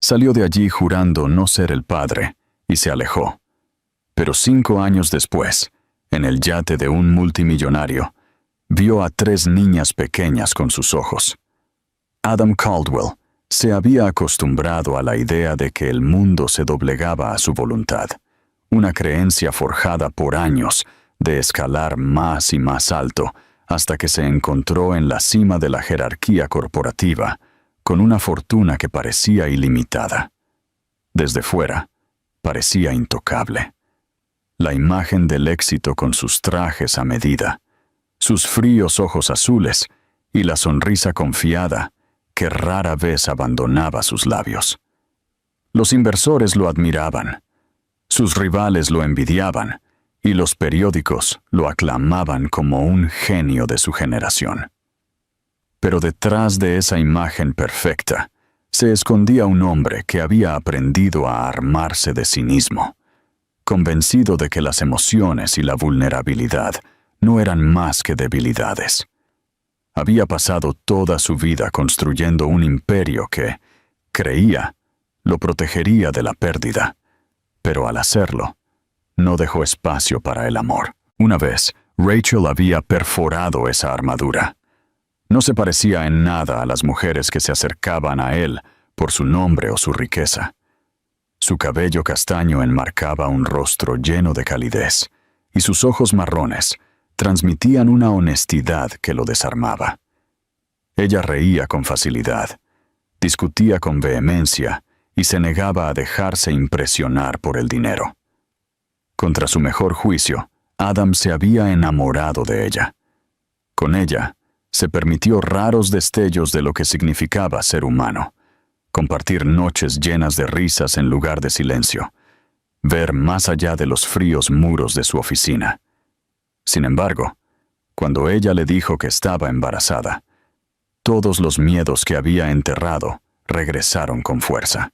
Salió de allí jurando no ser el padre y se alejó. Pero 5 años después, en el yate de un multimillonario, vio a 3 niñas pequeñas con sus ojos. Adam Caldwell se había acostumbrado a la idea de que el mundo se doblegaba a su voluntad, una creencia forjada por años de escalar más y más alto hasta que se encontró en la cima de la jerarquía corporativa, con una fortuna que parecía ilimitada. Desde fuera, parecía intocable. La imagen del éxito con sus trajes a medida, sus fríos ojos azules y la sonrisa confiada que rara vez abandonaba sus labios. Los inversores lo admiraban, sus rivales lo envidiaban y los periódicos lo aclamaban como un genio de su generación. Pero detrás de esa imagen perfecta se escondía un hombre que había aprendido a armarse de cinismo, convencido de que las emociones y la vulnerabilidad no eran más que debilidades. Había pasado toda su vida construyendo un imperio que, creía, lo protegería de la pérdida, pero al hacerlo, no dejó espacio para el amor. Una vez, Rachel había perforado esa armadura. No se parecía en nada a las mujeres que se acercaban a él por su nombre o su riqueza. Su cabello castaño enmarcaba un rostro lleno de calidez, y sus ojos marrones transmitían una honestidad que lo desarmaba. Ella reía con facilidad, discutía con vehemencia y se negaba a dejarse impresionar por el dinero. Contra su mejor juicio, Adam se había enamorado de ella. Con ella, se permitió raros destellos de lo que significaba ser humano, compartir noches llenas de risas en lugar de silencio, ver más allá de los fríos muros de su oficina. Sin embargo, cuando ella le dijo que estaba embarazada, todos los miedos que había enterrado regresaron con fuerza.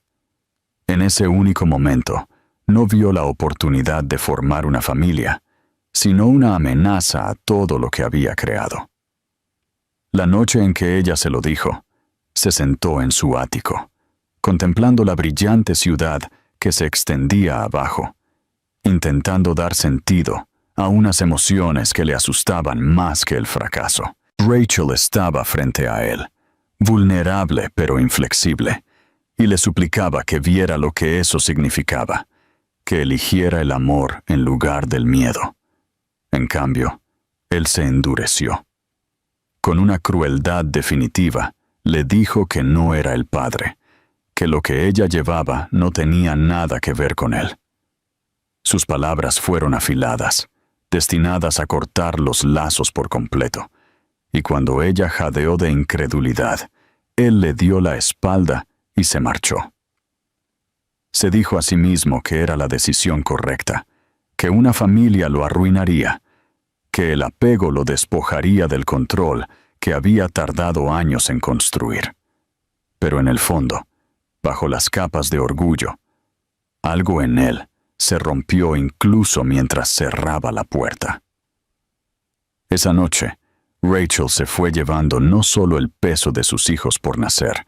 En ese único momento, no vio la oportunidad de formar una familia, sino una amenaza a todo lo que había creado. La noche en que ella se lo dijo, se sentó en su ático, contemplando la brillante ciudad que se extendía abajo, intentando dar sentido a unas emociones que le asustaban más que el fracaso. Rachel estaba frente a él, vulnerable pero inflexible, y le suplicaba que viera lo que eso significaba, que eligiera el amor en lugar del miedo. En cambio, él se endureció. Con una crueldad definitiva, le dijo que no era el padre, que lo que ella llevaba no tenía nada que ver con él. Sus palabras fueron afiladas, destinadas a cortar los lazos por completo, y cuando ella jadeó de incredulidad, él le dio la espalda y se marchó. Se dijo a sí mismo que era la decisión correcta, que una familia lo arruinaría, que el apego lo despojaría del control que había tardado años en construir. Pero en el fondo, bajo las capas de orgullo, algo en él se rompió incluso mientras cerraba la puerta. Esa noche, Rachel se fue llevando no solo el peso de sus hijos por nacer,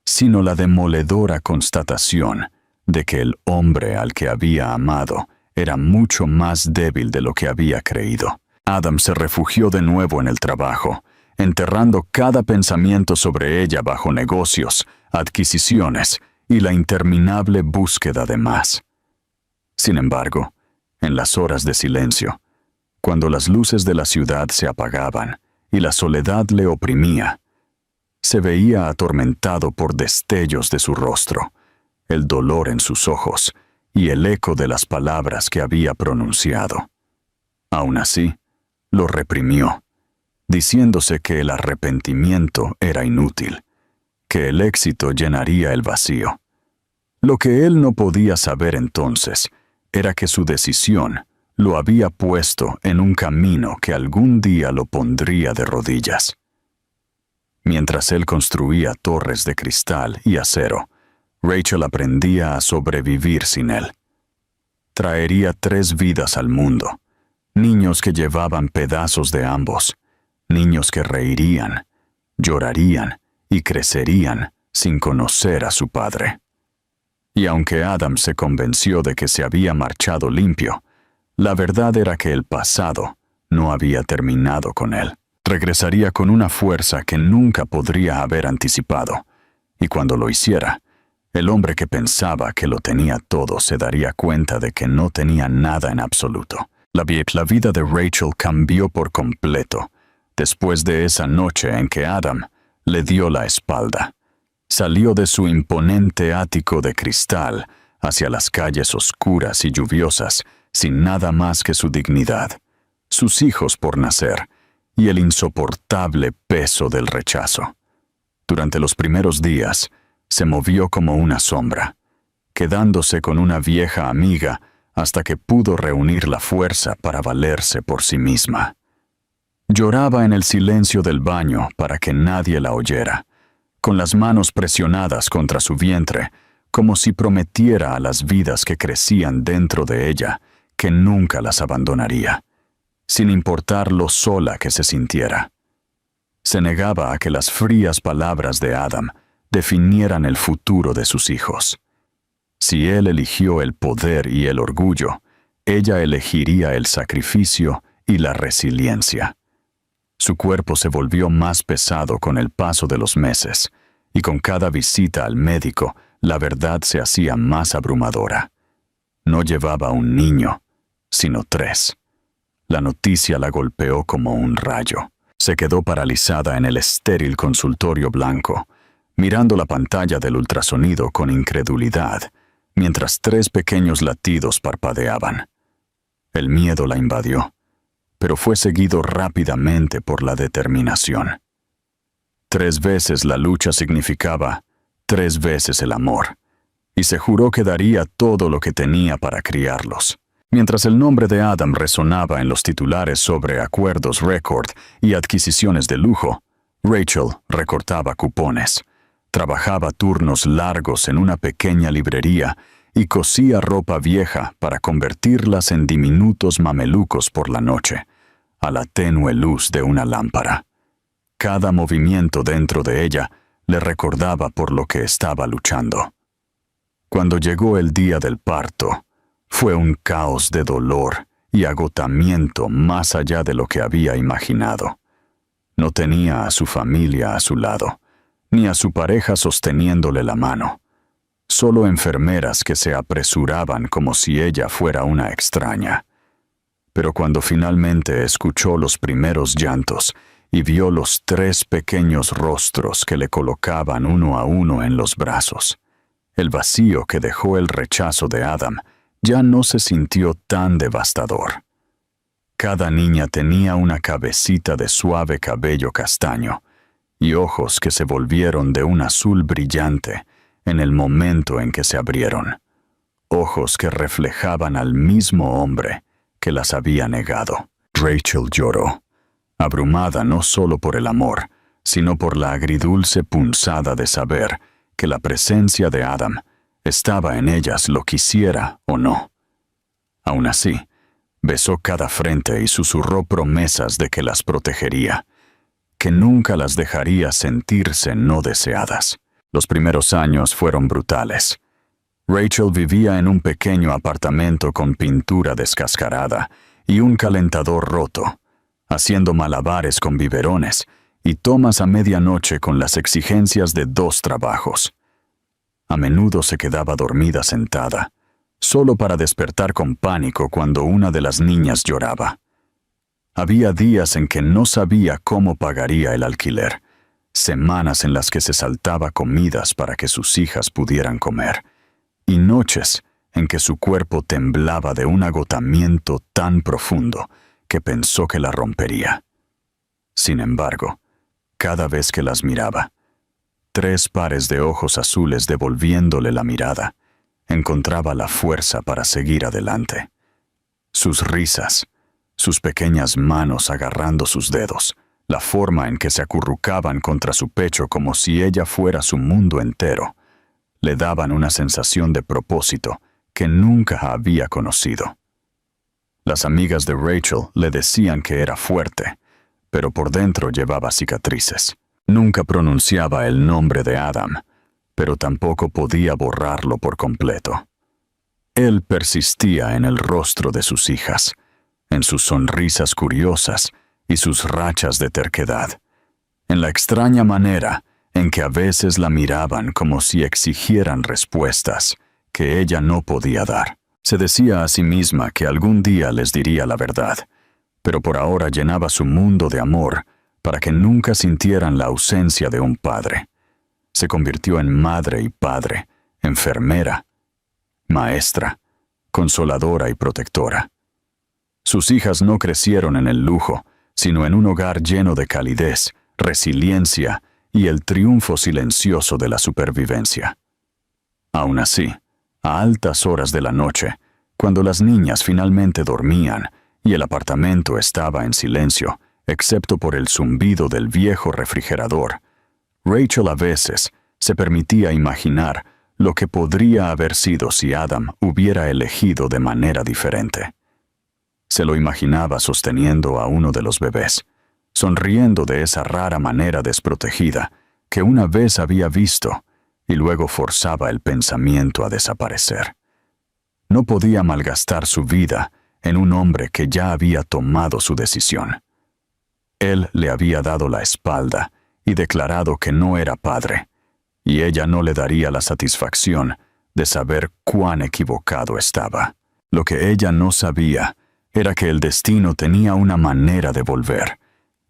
sino la demoledora constatación de que el hombre al que había amado era mucho más débil de lo que había creído. Adam se refugió de nuevo en el trabajo, enterrando cada pensamiento sobre ella bajo negocios, adquisiciones y la interminable búsqueda de más. Sin embargo, en las horas de silencio, cuando las luces de la ciudad se apagaban y la soledad le oprimía, se veía atormentado por destellos de su rostro, el dolor en sus ojos y el eco de las palabras que había pronunciado. Aún así, lo reprimió, diciéndose que el arrepentimiento era inútil, que el éxito llenaría el vacío. Lo que él no podía saber entonces era que su decisión lo había puesto en un camino que algún día lo pondría de rodillas. Mientras él construía torres de cristal y acero, Rachel aprendía a sobrevivir sin él. Traería 3 vidas al mundo, niños que llevaban pedazos de ambos, niños que reirían, llorarían y crecerían sin conocer a su padre. Y aunque Adam se convenció de que se había marchado limpio, la verdad era que el pasado no había terminado con él. Regresaría con una fuerza que nunca podría haber anticipado, y cuando lo hiciera, el hombre que pensaba que lo tenía todo se daría cuenta de que no tenía nada en absoluto. La vida de Rachel cambió por completo después de esa noche en que Adam le dio la espalda. Salió de su imponente ático de cristal hacia las calles oscuras y lluviosas sin nada más que su dignidad, sus hijos por nacer y el insoportable peso del rechazo. Durante los primeros días, se movió como una sombra, quedándose con una vieja amiga hasta que pudo reunir la fuerza para valerse por sí misma. Lloraba en el silencio del baño para que nadie la oyera, con las manos presionadas contra su vientre, como si prometiera a las vidas que crecían dentro de ella que nunca las abandonaría, sin importar lo sola que se sintiera. Se negaba a que las frías palabras de Adam definieran el futuro de sus hijos. Si él eligió el poder y el orgullo, ella elegiría el sacrificio y la resiliencia. Su cuerpo se volvió más pesado con el paso de los meses, y con cada visita al médico, la verdad se hacía más abrumadora. No llevaba un niño, sino 3. La noticia la golpeó como un rayo. Se quedó paralizada en el estéril consultorio blanco, mirando la pantalla del ultrasonido con incredulidad, mientras 3 pequeños latidos parpadeaban. El miedo la invadió, pero fue seguido rápidamente por la determinación. 3 veces la lucha significaba 3 veces el amor, y se juró que daría todo lo que tenía para criarlos. Mientras el nombre de Adam resonaba en los titulares sobre acuerdos récord y adquisiciones de lujo, Rachel recortaba cupones, trabajaba turnos largos en una pequeña librería y cosía ropa vieja para convertirlas en diminutos mamelucos por la noche, a la tenue luz de una lámpara. Cada movimiento dentro de ella le recordaba por lo que estaba luchando. Cuando llegó el día del parto, fue un caos de dolor y agotamiento más allá de lo que había imaginado. No tenía a su familia a su lado, ni a su pareja sosteniéndole la mano. Solo enfermeras que se apresuraban como si ella fuera una extraña. Pero cuando finalmente escuchó los primeros llantos y vio los 3 pequeños rostros que le colocaban uno a uno en los brazos, el vacío que dejó el rechazo de Adam ya no se sintió tan devastador. Cada niña tenía una cabecita de suave cabello castaño y ojos que se volvieron de un azul brillante en el momento en que se abrieron. Ojos que reflejaban al mismo hombre que las había negado. Rachel lloró, abrumada no solo por el amor, sino por la agridulce punzada de saber que la presencia de Adam estaba en ellas lo quisiera o no. Aún así, besó cada frente y susurró promesas de que las protegería, que nunca las dejaría sentirse no deseadas. Los primeros años fueron brutales. Rachel vivía en un pequeño apartamento con pintura descascarada y un calentador roto, haciendo malabares con biberones y tomas a medianoche con las exigencias de 2 trabajos. A menudo se quedaba dormida sentada, solo para despertar con pánico cuando una de las niñas lloraba. Había días en que no sabía cómo pagaría el alquiler, semanas en las que se saltaba comidas para que sus hijas pudieran comer, y noches en que su cuerpo temblaba de un agotamiento tan profundo que pensó que la rompería. Sin embargo, cada vez que las miraba, 3 pares de ojos azules devolviéndole la mirada, encontraba la fuerza para seguir adelante. Sus risas, sus pequeñas manos agarrando sus dedos, la forma en que se acurrucaban contra su pecho como si ella fuera su mundo entero, le daban una sensación de propósito que nunca había conocido. Las amigas de Rachel le decían que era fuerte, pero por dentro llevaba cicatrices. Nunca pronunciaba el nombre de Adam, pero tampoco podía borrarlo por completo. Él persistía en el rostro de sus hijas, en sus sonrisas curiosas y sus rachas de terquedad, en la extraña manera en que a veces la miraban como si exigieran respuestas que ella no podía dar. Se decía a sí misma que algún día les diría la verdad, pero por ahora llenaba su mundo de amor para que nunca sintieran la ausencia de un padre. Se convirtió en madre y padre, enfermera, maestra, consoladora y protectora. Sus hijas no crecieron en el lujo, sino en un hogar lleno de calidez, resiliencia y el triunfo silencioso de la supervivencia. Aún así, a altas horas de la noche, cuando las niñas finalmente dormían y el apartamento estaba en silencio, excepto por el zumbido del viejo refrigerador, Rachel a veces se permitía imaginar lo que podría haber sido si Adam hubiera elegido de manera diferente. Se lo imaginaba sosteniendo a uno de los bebés, sonriendo de esa rara manera desprotegida que una vez había visto y luego forzaba el pensamiento a desaparecer. No podía malgastar su vida en un hombre que ya había tomado su decisión. Él le había dado la espalda y declarado que no era padre, y ella no le daría la satisfacción de saber cuán equivocado estaba. Lo que ella no sabía era que el destino tenía una manera de volver,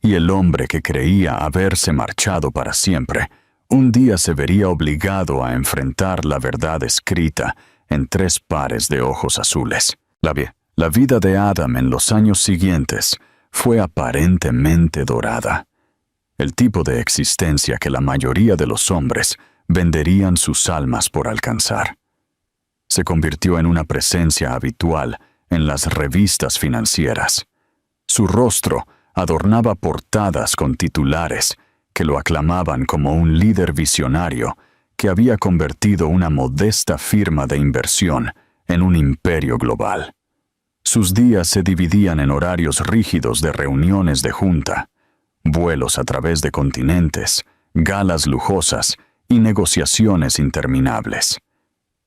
y el hombre que creía haberse marchado para siempre, un día se vería obligado a enfrentar la verdad escrita en 3 pares de ojos azules. La vida de Adam en los años siguientes fue aparentemente dorada. El tipo de existencia que la mayoría de los hombres venderían sus almas por alcanzar. Se convirtió en una presencia habitual en las revistas financieras. Su rostro adornaba portadas con titulares que lo aclamaban como un líder visionario que había convertido una modesta firma de inversión en un imperio global. Sus días se dividían en horarios rígidos de reuniones de junta, vuelos a través de continentes, galas lujosas y negociaciones interminables.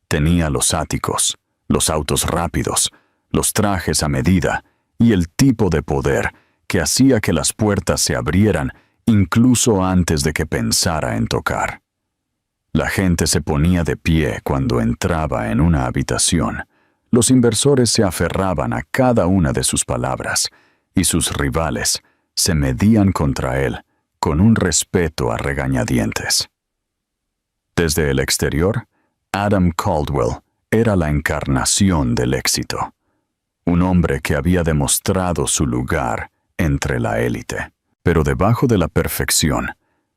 Tenía los áticos, los autos rápidos, los trajes a medida y el tipo de poder que hacía que las puertas se abrieran incluso antes de que pensara en tocar. La gente se ponía de pie cuando entraba en una habitación. Los inversores se aferraban a cada una de sus palabras y sus rivales se medían contra él con un respeto a regañadientes. Desde el exterior, Adam Caldwell era la encarnación del éxito. Un hombre que había demostrado su lugar entre la élite. Pero debajo de la perfección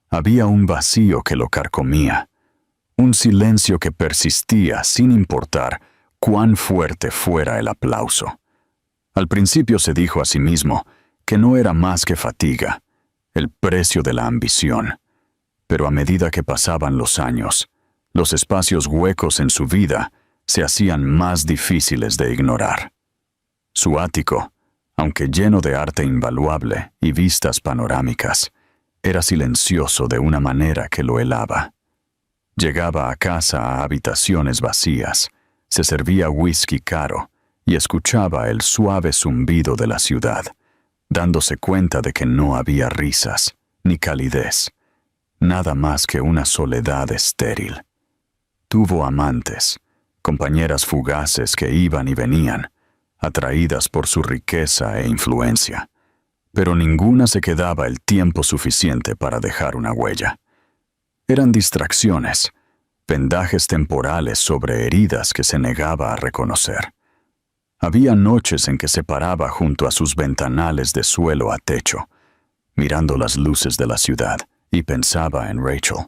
había un vacío que lo carcomía, un silencio que persistía sin importar cuán fuerte fuera el aplauso. Al principio se dijo a sí mismo que no era más que fatiga, el precio de la ambición. Pero a medida que pasaban los años, los espacios huecos en su vida se hacían más difíciles de ignorar. Su ático, aunque lleno de arte invaluable y vistas panorámicas, era silencioso de una manera que lo helaba. Llegaba a casa a habitaciones vacías, se servía whisky caro y escuchaba el suave zumbido de la ciudad, dándose cuenta de que no había risas ni calidez, nada más que una soledad estéril. Tuvo amantes, compañeras fugaces que iban y venían, atraídas por su riqueza e influencia, pero ninguna se quedaba el tiempo suficiente para dejar una huella. Eran distracciones, vendajes temporales sobre heridas que se negaba a reconocer. Había noches en que se paraba junto a sus ventanales de suelo a techo, mirando las luces de la ciudad, y pensaba en Rachel.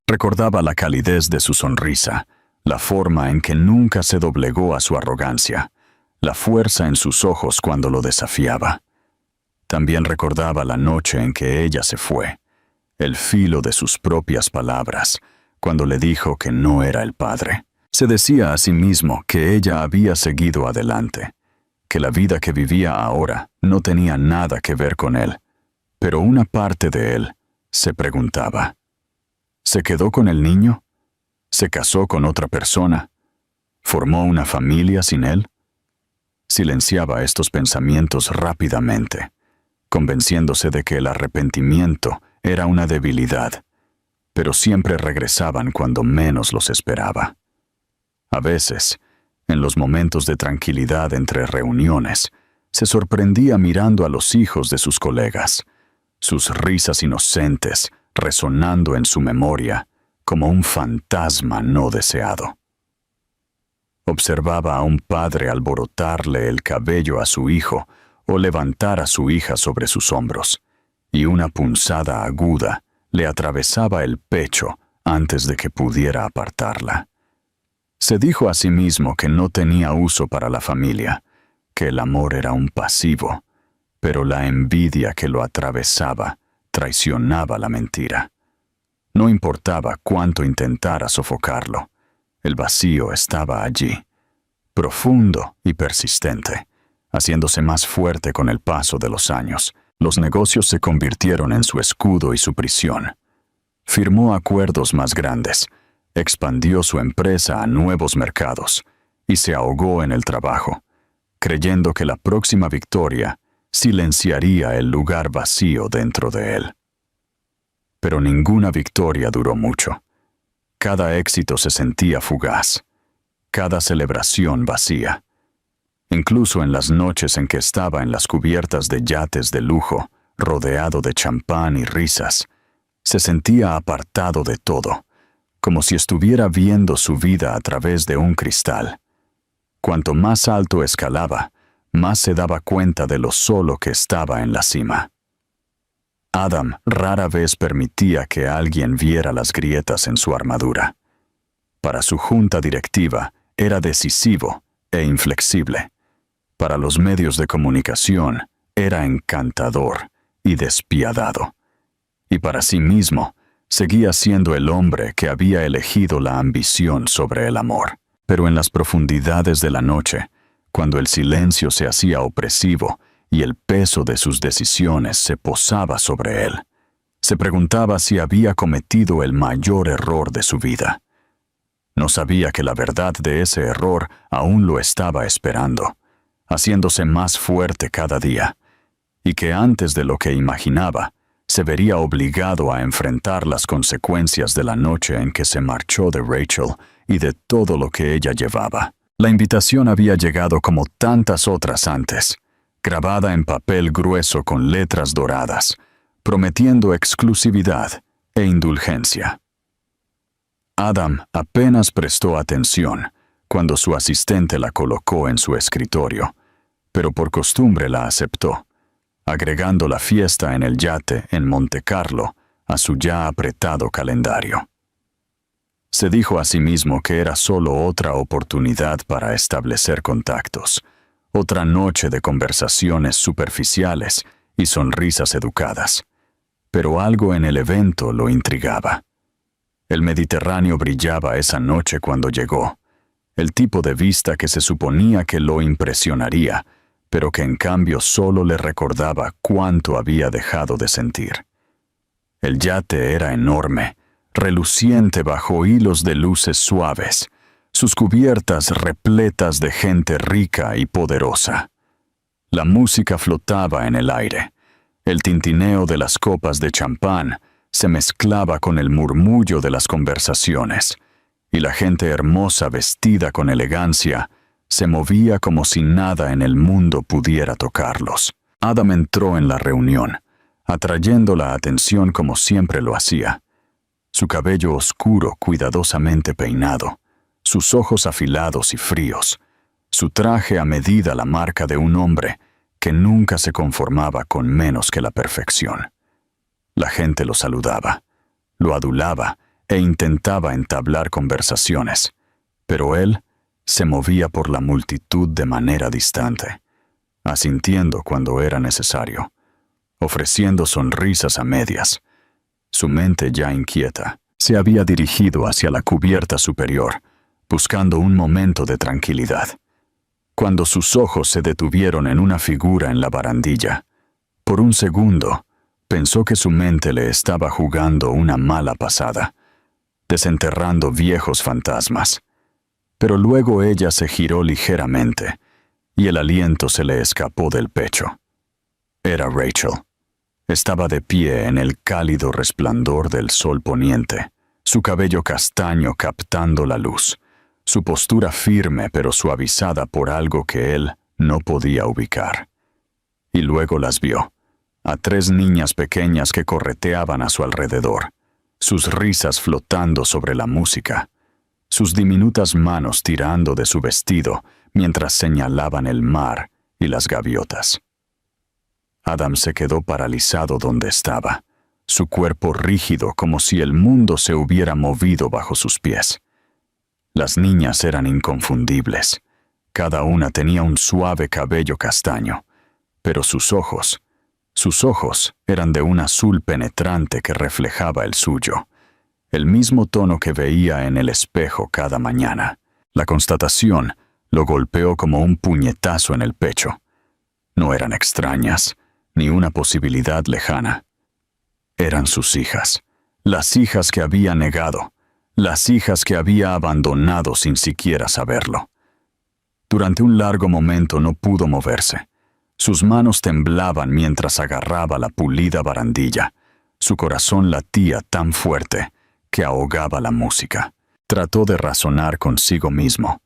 Recordaba la calidez de su sonrisa, la forma en que nunca se doblegó a su arrogancia, la fuerza en sus ojos cuando lo desafiaba. También recordaba la noche en que ella se fue, el filo de sus propias palabras, cuando le dijo que no era el padre. Se decía a sí mismo que ella había seguido adelante, que la vida que vivía ahora no tenía nada que ver con él, pero una parte de él se preguntaba, ¿se quedó con el niño? ¿Se casó con otra persona? ¿Formó una familia sin él? Silenciaba estos pensamientos rápidamente, convenciéndose de que el arrepentimiento era una debilidad, pero siempre regresaban cuando menos los esperaba. A veces, en los momentos de tranquilidad entre reuniones, se sorprendía mirando a los hijos de sus colegas, sus risas inocentes resonando en su memoria como un fantasma no deseado. Observaba a un padre alborotarle el cabello a su hijo o levantar a su hija sobre sus hombros, y una punzada aguda le atravesaba el pecho antes de que pudiera apartarla. Se dijo a sí mismo que no tenía uso para la familia, que el amor era un pasivo, pero la envidia que lo atravesaba traicionaba la mentira. No importaba cuánto intentara sofocarlo, el vacío estaba allí, profundo y persistente, haciéndose más fuerte con el paso de los años. Los negocios se convirtieron en su escudo y su prisión. Firmó acuerdos más grandes, expandió su empresa a nuevos mercados y se ahogó en el trabajo, creyendo que la próxima victoria silenciaría el lugar vacío dentro de él. Pero ninguna victoria duró mucho. Cada éxito se sentía fugaz, cada celebración vacía. Incluso en las noches en que estaba en las cubiertas de yates de lujo, rodeado de champán y risas, se sentía apartado de todo, como si estuviera viendo su vida a través de un cristal. Cuanto más alto escalaba, más se daba cuenta de lo solo que estaba en la cima. Adam rara vez permitía que alguien viera las grietas en su armadura. Para su junta directiva era decisivo e inflexible. Para los medios de comunicación era encantador y despiadado. Y para sí mismo, seguía siendo el hombre que había elegido la ambición sobre el amor. Pero en las profundidades de la noche, cuando el silencio se hacía opresivo y el peso de sus decisiones se posaba sobre él, se preguntaba si había cometido el mayor error de su vida. No sabía que la verdad de ese error aún lo estaba esperando, haciéndose más fuerte cada día, y que antes de lo que imaginaba, se vería obligado a enfrentar las consecuencias de la noche en que se marchó de Rachel y de todo lo que ella llevaba. La invitación había llegado como tantas otras antes, grabada en papel grueso con letras doradas, prometiendo exclusividad e indulgencia. Adam apenas prestó atención cuando su asistente la colocó en su escritorio, pero por costumbre la aceptó, agregando la fiesta en el yate en Monte Carlo a su ya apretado calendario. Se dijo a sí mismo que era solo otra oportunidad para establecer contactos, otra noche de conversaciones superficiales y sonrisas educadas. Pero algo en el evento lo intrigaba. El Mediterráneo brillaba esa noche cuando llegó, el tipo de vista que se suponía que lo impresionaría, pero que en cambio solo le recordaba cuánto había dejado de sentir. El yate era enorme, reluciente bajo hilos de luces suaves, sus cubiertas repletas de gente rica y poderosa. La música flotaba en el aire. El tintineo de las copas de champán se mezclaba con el murmullo de las conversaciones, y la gente hermosa vestida con elegancia se movía como si nada en el mundo pudiera tocarlos. Adam entró en la reunión, atrayendo la atención como siempre lo hacía. Su cabello oscuro cuidadosamente peinado, sus ojos afilados y fríos, su traje a medida la marca de un hombre que nunca se conformaba con menos que la perfección. La gente lo saludaba, lo adulaba e intentaba entablar conversaciones, pero él se movía por la multitud de manera distante, asintiendo cuando era necesario, ofreciendo sonrisas a medias. Su mente ya inquieta se había dirigido hacia la cubierta superior, buscando un momento de tranquilidad. Cuando sus ojos se detuvieron en una figura en la barandilla, por un segundo pensó que su mente le estaba jugando una mala pasada. desenterrando viejos fantasmas. Pero luego ella se giró ligeramente, y el aliento se le escapó del pecho. Era Rachel. Estaba de pie en el cálido resplandor del sol poniente, su cabello castaño captando la luz, su postura firme pero suavizada por algo que él no podía ubicar. Y luego las vio, a 3 niñas pequeñas que correteaban a su alrededor, sus risas flotando sobre la música, sus diminutas manos tirando de su vestido mientras señalaban el mar y las gaviotas. Adam se quedó paralizado donde estaba, su cuerpo rígido como si el mundo se hubiera movido bajo sus pies. Las niñas eran inconfundibles. Cada una tenía un suave cabello castaño, pero sus ojos eran de un azul penetrante que reflejaba el suyo, el mismo tono que veía en el espejo cada mañana. La constatación lo golpeó como un puñetazo en el pecho. No eran extrañas, ni una posibilidad lejana. Eran sus hijas, las hijas que había negado, las hijas que había abandonado sin siquiera saberlo. Durante un largo momento no pudo moverse. Sus manos temblaban mientras agarraba la pulida barandilla. Su corazón latía tan fuerte que ahogaba la música. Trató de razonar consigo mismo,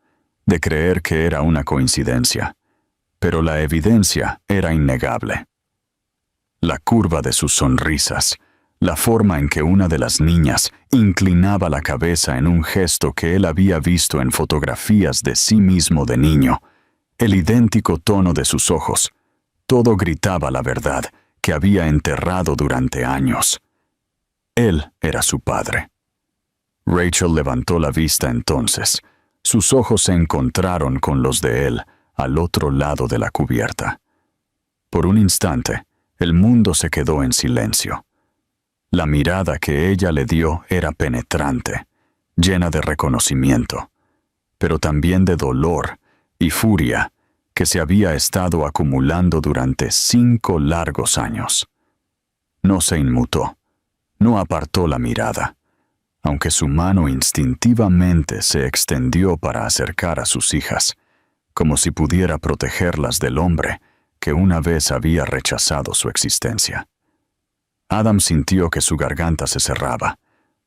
de creer que era una coincidencia, pero la evidencia era innegable. La curva de sus sonrisas, la forma en que una de las niñas inclinaba la cabeza en un gesto que él había visto en fotografías de sí mismo de niño, el idéntico tono de sus ojos, todo gritaba la verdad que había enterrado durante años. Él era su padre. Rachel levantó la vista entonces. Sus ojos se encontraron con los de él al otro lado de la cubierta. Por un instante, el mundo se quedó en silencio. La mirada que ella le dio era penetrante, llena de reconocimiento, pero también de dolor y furia que se había estado acumulando durante 5 largos años. No se inmutó, no apartó la mirada, aunque su mano instintivamente se extendió para acercar a sus hijas, como si pudiera protegerlas del hombre que una vez había rechazado su existencia. Adam sintió que su garganta se cerraba,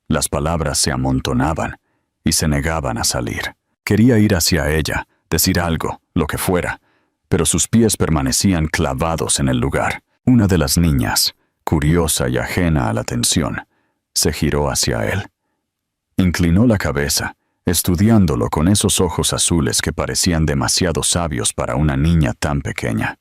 las palabras se amontonaban y se negaban a salir. Quería ir hacia ella, decir algo, lo que fuera, pero sus pies permanecían clavados en el lugar. Una de las niñas, curiosa y ajena a la tensión, se giró hacia él. Inclinó la cabeza, estudiándolo con esos ojos azules que parecían demasiado sabios para una niña tan pequeña.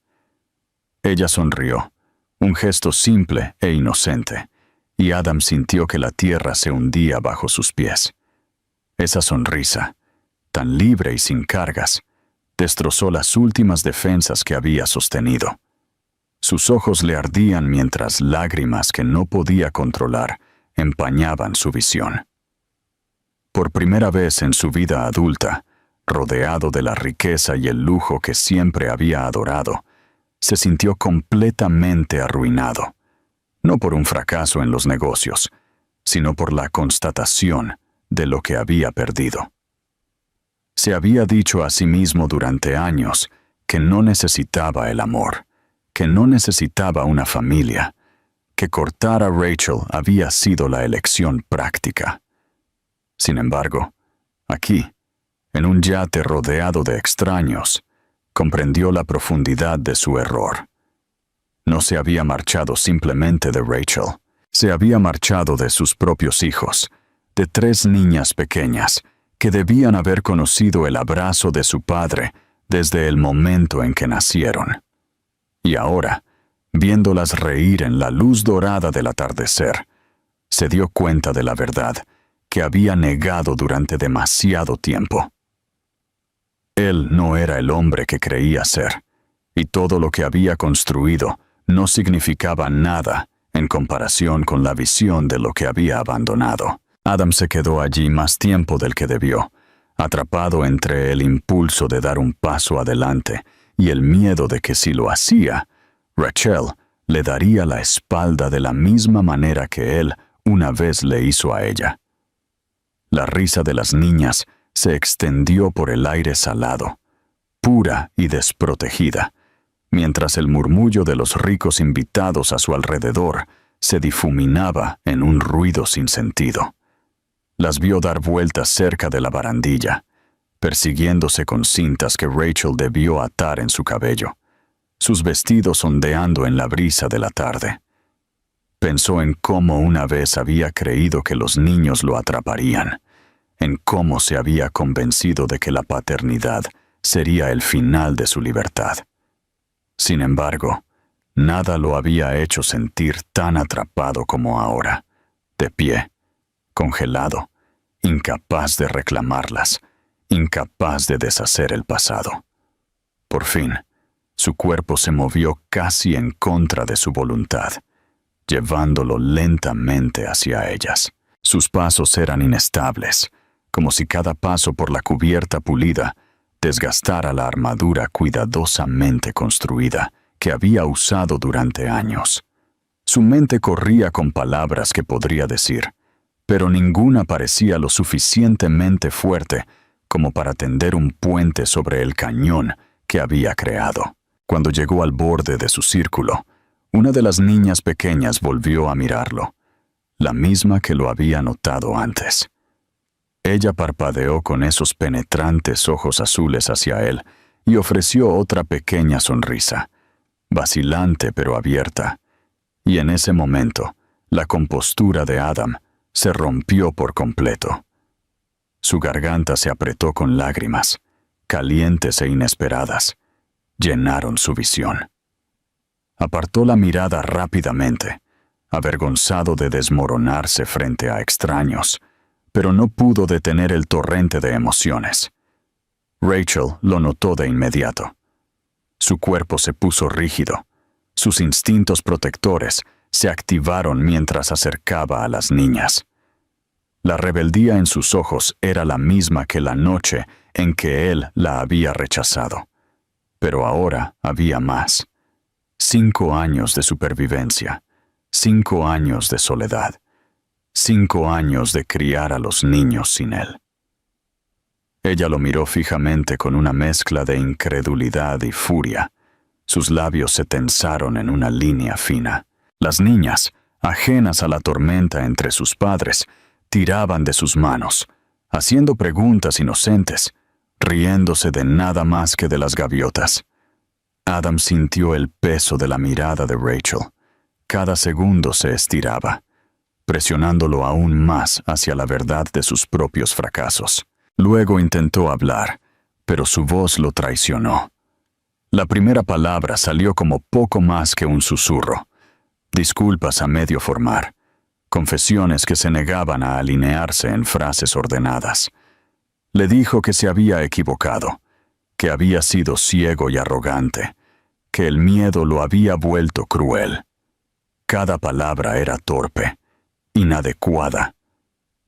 Ella sonrió, un gesto simple e inocente, y Adam sintió que la tierra se hundía bajo sus pies. Esa sonrisa, tan libre y sin cargas, destrozó las últimas defensas que había sostenido. Sus ojos le ardían mientras lágrimas que no podía controlar empañaban su visión. Por primera vez en su vida adulta, rodeado de la riqueza y el lujo que siempre había adorado, se sintió completamente arruinado, no por un fracaso en los negocios, sino por la constatación de lo que había perdido. Se había dicho a sí mismo durante años que no necesitaba el amor, que no necesitaba una familia, que cortar a Rachel había sido la elección práctica. Sin embargo, aquí, en un yate rodeado de extraños, comprendió la profundidad de su error. No se había marchado simplemente de Rachel, se había marchado de sus propios hijos, de 3 niñas pequeñas que debían haber conocido el abrazo de su padre desde el momento en que nacieron. Y ahora, viéndolas reír en la luz dorada del atardecer, se dio cuenta de la verdad que había negado durante demasiado tiempo. Él no era el hombre que creía ser, y todo lo que había construido no significaba nada en comparación con la visión de lo que había abandonado. Adam se quedó allí más tiempo del que debió, atrapado entre el impulso de dar un paso adelante y el miedo de que si lo hacía, Rachel le daría la espalda de la misma manera que él una vez le hizo a ella. La risa de las niñas se extendió por el aire salado, pura y desprotegida, mientras el murmullo de los ricos invitados a su alrededor se difuminaba en un ruido sin sentido. Las vio dar vueltas cerca de la barandilla, persiguiéndose con cintas que Rachel debió atar en su cabello, sus vestidos ondeando en la brisa de la tarde. Pensó en cómo una vez había creído que los niños lo atraparían, en cómo se había convencido de que la paternidad sería el final de su libertad. Sin embargo, nada lo había hecho sentir tan atrapado como ahora, de pie, congelado, incapaz de reclamarlas, incapaz de deshacer el pasado. Por fin, su cuerpo se movió casi en contra de su voluntad, llevándolo lentamente hacia ellas. Sus pasos eran inestables, como si cada paso por la cubierta pulida desgastara la armadura cuidadosamente construida que había usado durante años. Su mente corría con palabras que podría decir, pero ninguna parecía lo suficientemente fuerte como para tender un puente sobre el cañón que había creado. Cuando llegó al borde de su círculo, una de las niñas pequeñas volvió a mirarlo, la misma que lo había notado antes. Ella parpadeó con esos penetrantes ojos azules hacia él y ofreció otra pequeña sonrisa, vacilante pero abierta. Y en ese momento, la compostura de Adam se rompió por completo. Su garganta se apretó con lágrimas, calientes e inesperadas. Llenaron su visión. Apartó la mirada rápidamente, avergonzado de desmoronarse frente a extraños, pero no pudo detener el torrente de emociones. Rachel lo notó de inmediato. Su cuerpo se puso rígido. Sus instintos protectores se activaron mientras acercaba a las niñas. La rebeldía en sus ojos era la misma que la noche en que él la había rechazado. Pero ahora había más. 5 años de supervivencia, 5 años de soledad, 5 años de criar a los niños sin él. Ella lo miró fijamente con una mezcla de incredulidad y furia. Sus labios se tensaron en una línea fina. Las niñas, ajenas a la tormenta entre sus padres, tiraban de sus manos, haciendo preguntas inocentes, riéndose de nada más que de las gaviotas. Adam sintió el peso de la mirada de Rachel. Cada segundo se estiraba, presionándolo aún más hacia la verdad de sus propios fracasos. Luego intentó hablar, pero su voz lo traicionó. La primera palabra salió como poco más que un susurro. Disculpas a medio formar. Confesiones que se negaban a alinearse en frases ordenadas. Le dijo que se había equivocado, que había sido ciego y arrogante, que el miedo lo había vuelto cruel. Cada palabra era torpe, inadecuada,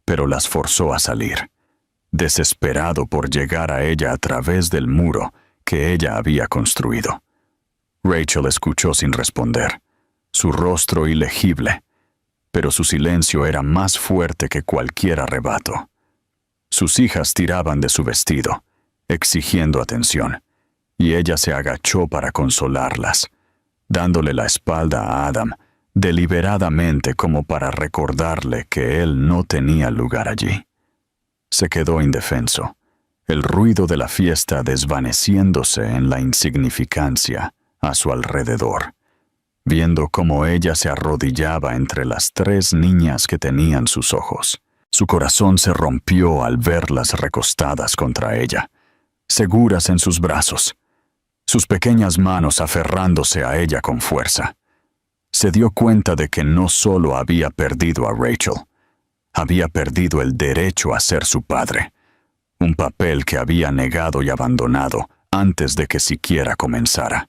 pero las forzó a salir, desesperado por llegar a ella a través del muro que ella había construido. Rachel escuchó sin responder, su rostro ilegible, pero su silencio era más fuerte que cualquier arrebato. Sus hijas tiraban de su vestido, exigiendo atención, y ella se agachó para consolarlas, dándole la espalda a Adam, deliberadamente como para recordarle que él no tenía lugar allí. Se quedó indefenso, el ruido de la fiesta desvaneciéndose en la insignificancia a su alrededor, viendo cómo ella se arrodillaba entre las 3 niñas que tenían sus ojos. Su corazón se rompió al verlas recostadas contra ella, seguras en sus brazos, sus pequeñas manos aferrándose a ella con fuerza. Se dio cuenta de que no solo había perdido a Rachel, había perdido el derecho a ser su padre, un papel que había negado y abandonado antes de que siquiera comenzara.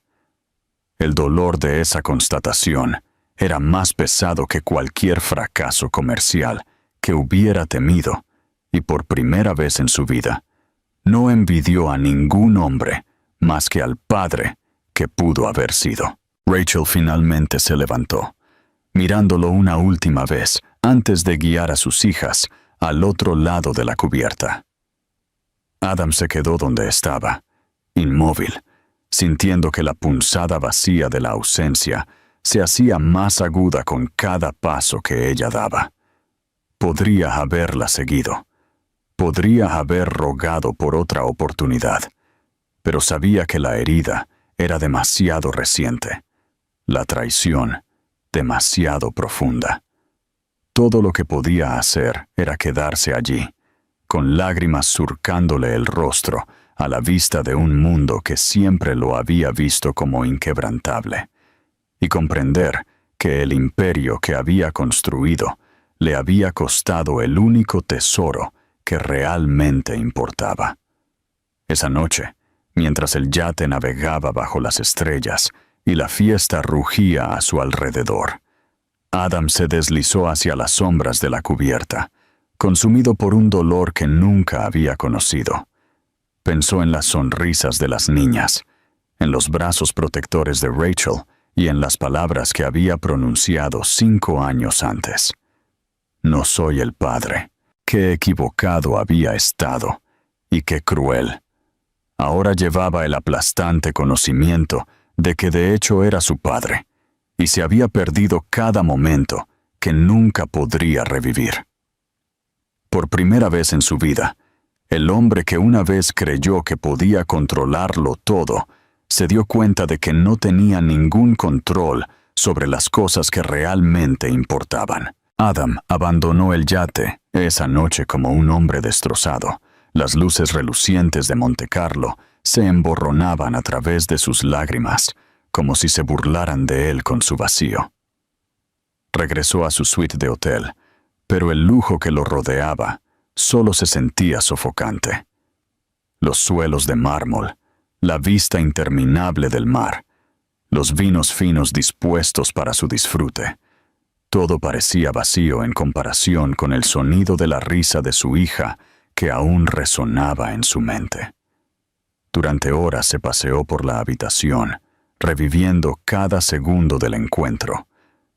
El dolor de esa constatación era más pesado que cualquier fracaso comercial que hubiera temido, y por primera vez en su vida, no envidió a ningún hombre más que al padre que pudo haber sido. Rachel finalmente se levantó, mirándolo una última vez antes de guiar a sus hijas al otro lado de la cubierta. Adam se quedó donde estaba, inmóvil, sintiendo que la punzada vacía de la ausencia se hacía más aguda con cada paso que ella daba. Podría haberla seguido. Podría haber rogado por otra oportunidad, pero sabía que la herida era demasiado reciente, la traición demasiado profunda. Todo lo que podía hacer era quedarse allí, con lágrimas surcándole el rostro a la vista de un mundo que siempre lo había visto como inquebrantable, y comprender que el imperio que había construido le había costado el único tesoro que realmente importaba. Esa noche, mientras el yate navegaba bajo las estrellas y la fiesta rugía a su alrededor, Adam se deslizó hacia las sombras de la cubierta, consumido por un dolor que nunca había conocido. Pensó en las sonrisas de las niñas, en los brazos protectores de Rachel y en las palabras que había pronunciado 5 años antes. No soy el padre. Qué equivocado había estado, y qué cruel. Ahora llevaba el aplastante conocimiento de que de hecho era su padre, y se había perdido cada momento que nunca podría revivir. Por primera vez en su vida, el hombre que una vez creyó que podía controlarlo todo, se dio cuenta de que no tenía ningún control sobre las cosas que realmente importaban. Adam abandonó el yate esa noche como un hombre destrozado. Las luces relucientes de Montecarlo se emborronaban a través de sus lágrimas, como si se burlaran de él con su vacío. Regresó a su suite de hotel, pero el lujo que lo rodeaba solo se sentía sofocante. Los suelos de mármol, la vista interminable del mar, los vinos finos dispuestos para su disfrute. Todo parecía vacío en comparación con el sonido de la risa de su hija que aún resonaba en su mente. Durante horas se paseó por la habitación, reviviendo cada segundo del encuentro,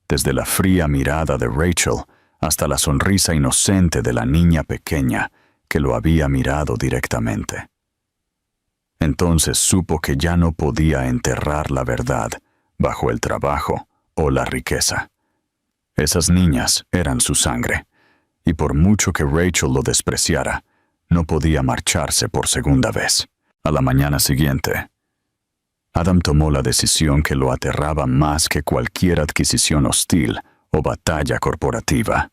desde la fría mirada de Rachel hasta la sonrisa inocente de la niña pequeña que lo había mirado directamente. Entonces supo que ya no podía enterrar la verdad bajo el trabajo o la riqueza. Esas niñas eran su sangre, y por mucho que Rachel lo despreciara, no podía marcharse por segunda vez. A la mañana siguiente, Adam tomó la decisión que lo aterraba más que cualquier adquisición hostil o batalla corporativa.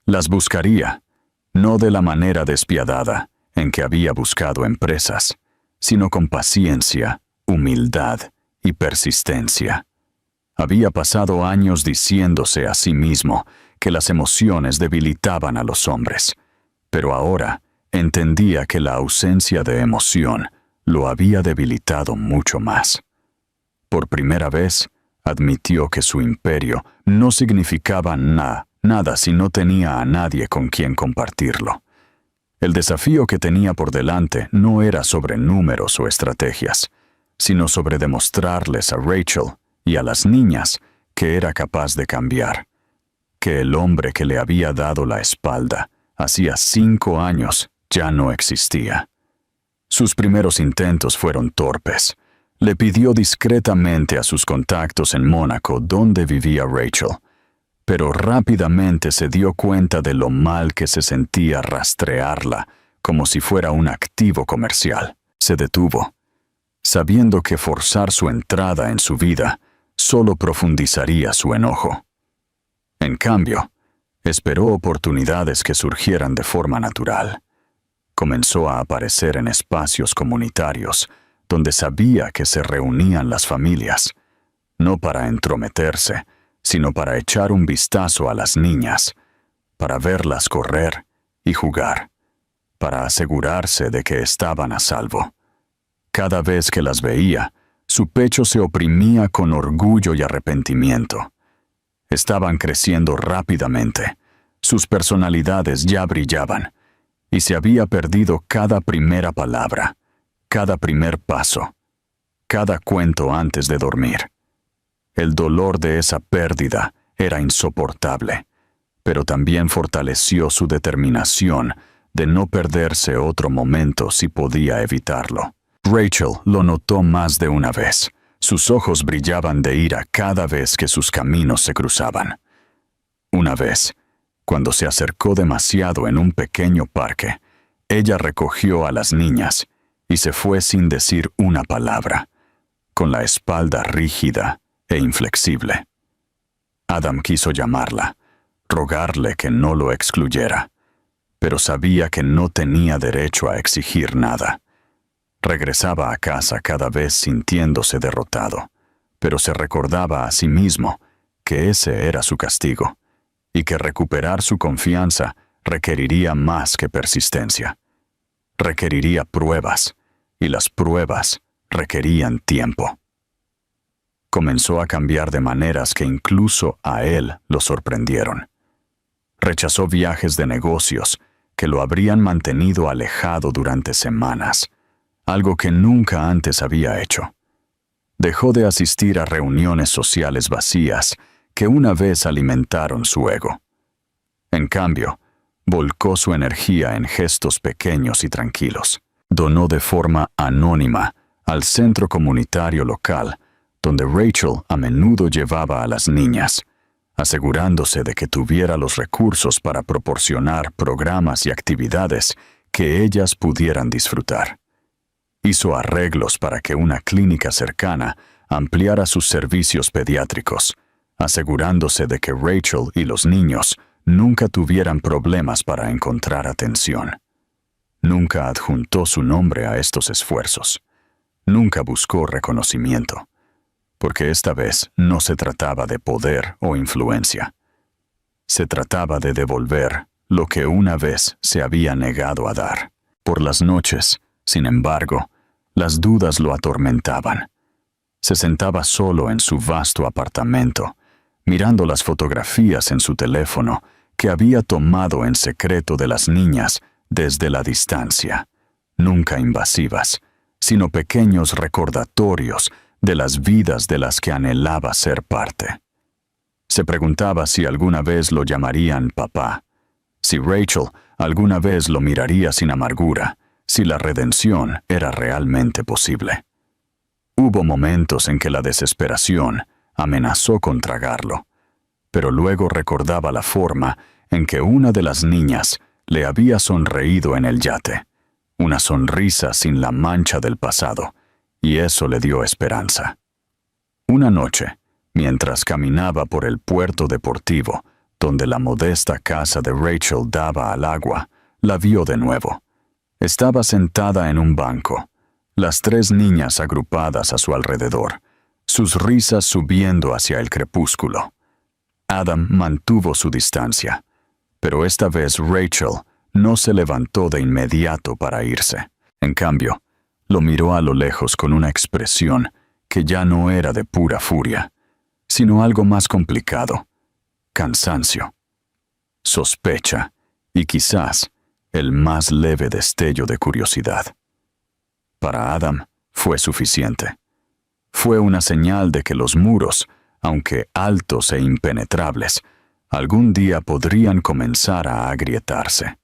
Las buscaría, no de la manera despiadada en que había buscado empresas, sino con paciencia, humildad y persistencia. Había pasado años diciéndose a sí mismo que las emociones debilitaban a los hombres, pero ahora entendía que la ausencia de emoción lo había debilitado mucho más. Por primera vez, admitió que su imperio no significaba nada si no tenía a nadie con quien compartirlo. El desafío que tenía por delante no era sobre números o estrategias, sino sobre demostrarles a Rachel y a las niñas que era capaz de cambiar, que el hombre que le había dado la espalda hacía 5 años ya no existía. Sus primeros intentos fueron torpes. Le pidió discretamente a sus contactos en Mónaco dónde vivía Rachel, pero rápidamente se dio cuenta de lo mal que se sentía rastrearla como si fuera un activo comercial. Se detuvo, sabiendo que forzar su entrada en su vida solo profundizaría su enojo. En cambio, esperó oportunidades que surgieran de forma natural. Comenzó a aparecer en espacios comunitarios donde sabía que se reunían las familias, no para entrometerse, sino para echar un vistazo a las niñas, para verlas correr y jugar, para asegurarse de que estaban a salvo. Cada vez que las veía, su pecho se oprimía con orgullo y arrepentimiento. Estaban creciendo rápidamente, sus personalidades ya brillaban, y se había perdido cada primera palabra, cada primer paso, cada cuento antes de dormir. El dolor de esa pérdida era insoportable, pero también fortaleció su determinación de no perderse otro momento si podía evitarlo. Rachel lo notó más de una vez. Sus ojos brillaban de ira cada vez que sus caminos se cruzaban. Una vez, cuando se acercó demasiado en un pequeño parque, ella recogió a las niñas y se fue sin decir una palabra, con la espalda rígida e inflexible. Adam quiso llamarla, rogarle que no lo excluyera, pero sabía que no tenía derecho a exigir nada. Regresaba a casa cada vez sintiéndose derrotado, pero se recordaba a sí mismo que ese era su castigo, y que recuperar su confianza requeriría más que persistencia. Requeriría pruebas, y las pruebas requerían tiempo. Comenzó a cambiar de maneras que incluso a él lo sorprendieron. Rechazó viajes de negocios que lo habrían mantenido alejado durante semanas, algo que nunca antes había hecho. Dejó de asistir a reuniones sociales vacías que una vez alimentaron su ego. En cambio, volcó su energía en gestos pequeños y tranquilos. Donó de forma anónima al centro comunitario local, donde Rachel a menudo llevaba a las niñas, asegurándose de que tuviera los recursos para proporcionar programas y actividades que ellas pudieran disfrutar. Hizo arreglos para que una clínica cercana ampliara sus servicios pediátricos, asegurándose de que Rachel y los niños nunca tuvieran problemas para encontrar atención. Nunca adjuntó su nombre a estos esfuerzos. Nunca buscó reconocimiento, porque esta vez no se trataba de poder o influencia. Se trataba de devolver lo que una vez se había negado a dar. Por las noches, sin embargo, las dudas lo atormentaban. Se sentaba solo en su vasto apartamento, mirando las fotografías en su teléfono que había tomado en secreto de las niñas desde la distancia, nunca invasivas, sino pequeños recordatorios de las vidas de las que anhelaba ser parte. Se preguntaba si alguna vez lo llamarían papá, si Rachel alguna vez lo miraría sin amargura, si la redención era realmente posible. Hubo momentos en que la desesperación amenazó con tragarlo, pero luego recordaba la forma en que una de las niñas le había sonreído en el yate, una sonrisa sin la mancha del pasado, y eso le dio esperanza. Una noche, mientras caminaba por el puerto deportivo, donde la modesta casa de Rachel daba al agua, la vio de nuevo. Estaba sentada en un banco, las 3 niñas agrupadas a su alrededor, sus risas subiendo hacia el crepúsculo. Adam mantuvo su distancia, pero esta vez Rachel no se levantó de inmediato para irse. En cambio, lo miró a lo lejos con una expresión que ya no era de pura furia, sino algo más complicado: cansancio, sospecha y quizás el más leve destello de curiosidad. Para Adam fue suficiente. Fue una señal de que los muros, aunque altos e impenetrables, algún día podrían comenzar a agrietarse.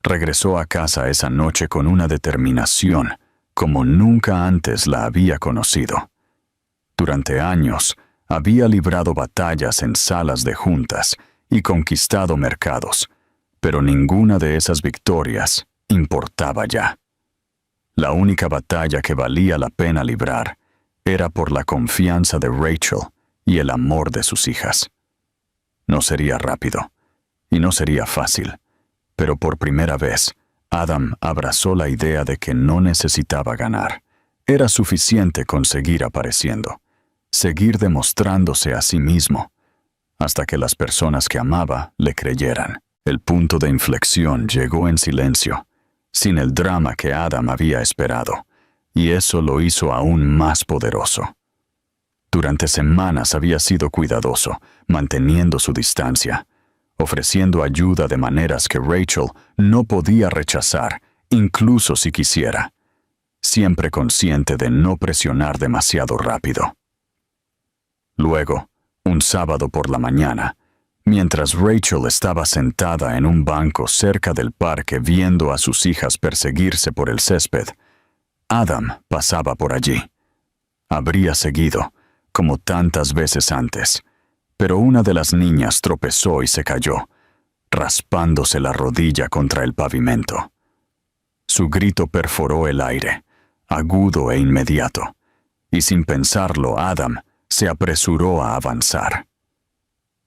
Regresó a casa esa noche con una determinación como nunca antes la había conocido. Durante años había librado batallas en salas de juntas y conquistado mercados, pero ninguna de esas victorias importaba ya. La única batalla que valía la pena librar era por la confianza de Rachel y el amor de sus hijas. No sería rápido, y no sería fácil, pero por primera vez, Adam abrazó la idea de que no necesitaba ganar. Era suficiente con seguir apareciendo, seguir demostrándose a sí mismo, hasta que las personas que amaba le creyeran. El punto de inflexión llegó en silencio, sin el drama que Adam había esperado, y eso lo hizo aún más poderoso. Durante semanas había sido cuidadoso, manteniendo su distancia, ofreciendo ayuda de maneras que Rachel no podía rechazar, incluso si quisiera, siempre consciente de no presionar demasiado rápido. Luego, un sábado por la mañana, Mientras Rachel estaba sentada en un banco cerca del parque viendo a sus hijas perseguirse por el césped, Adam pasaba por allí. Habría seguido, como tantas veces antes, pero una de las niñas tropezó y se cayó, raspándose la rodilla contra el pavimento. Su grito perforó el aire, agudo e inmediato, y sin pensarlo, Adam se apresuró a avanzar.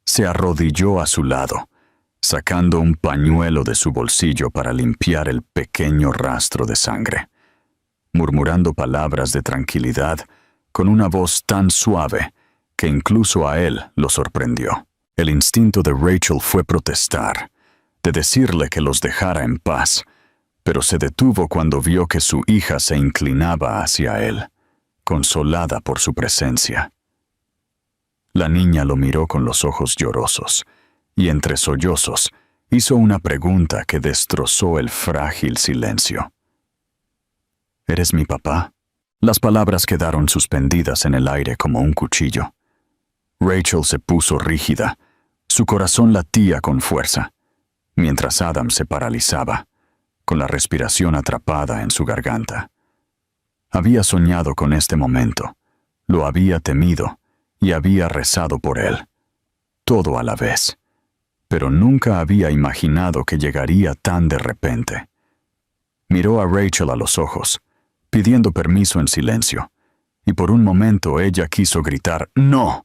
Se arrodilló a su lado, sacando un pañuelo de su bolsillo para limpiar el pequeño rastro de sangre, murmurando palabras de tranquilidad con una voz tan suave que incluso a él lo sorprendió. El instinto de Rachel fue protestar, de decirle que los dejara en paz, pero se detuvo cuando vio que su hija se inclinaba hacia él, consolada por su presencia. La niña lo miró con los ojos llorosos, y entre sollozos hizo una pregunta que destrozó el frágil silencio. ¿Eres mi papá? Las palabras quedaron suspendidas en el aire como un cuchillo. Rachel se puso rígida, su corazón latía con fuerza, mientras Adam se paralizaba, con la respiración atrapada en su garganta. Había soñado con este momento, lo había temido y había rezado por él, todo a la vez, pero nunca había imaginado que llegaría tan de repente. Miró a Rachel a los ojos, pidiendo permiso en silencio, y por un momento ella quiso gritar «¡No!»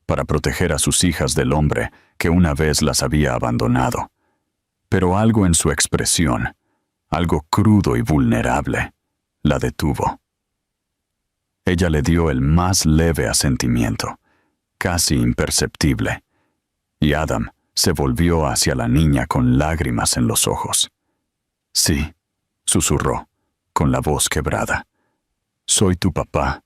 para proteger a sus hijas del hombre que una vez las había abandonado. Pero algo en su expresión, algo crudo y vulnerable, la detuvo. Ella le dio el más leve asentimiento, casi imperceptible, y Adam se volvió hacia la niña con lágrimas en los ojos. «Sí», susurró, con la voz quebrada. «Soy tu papá».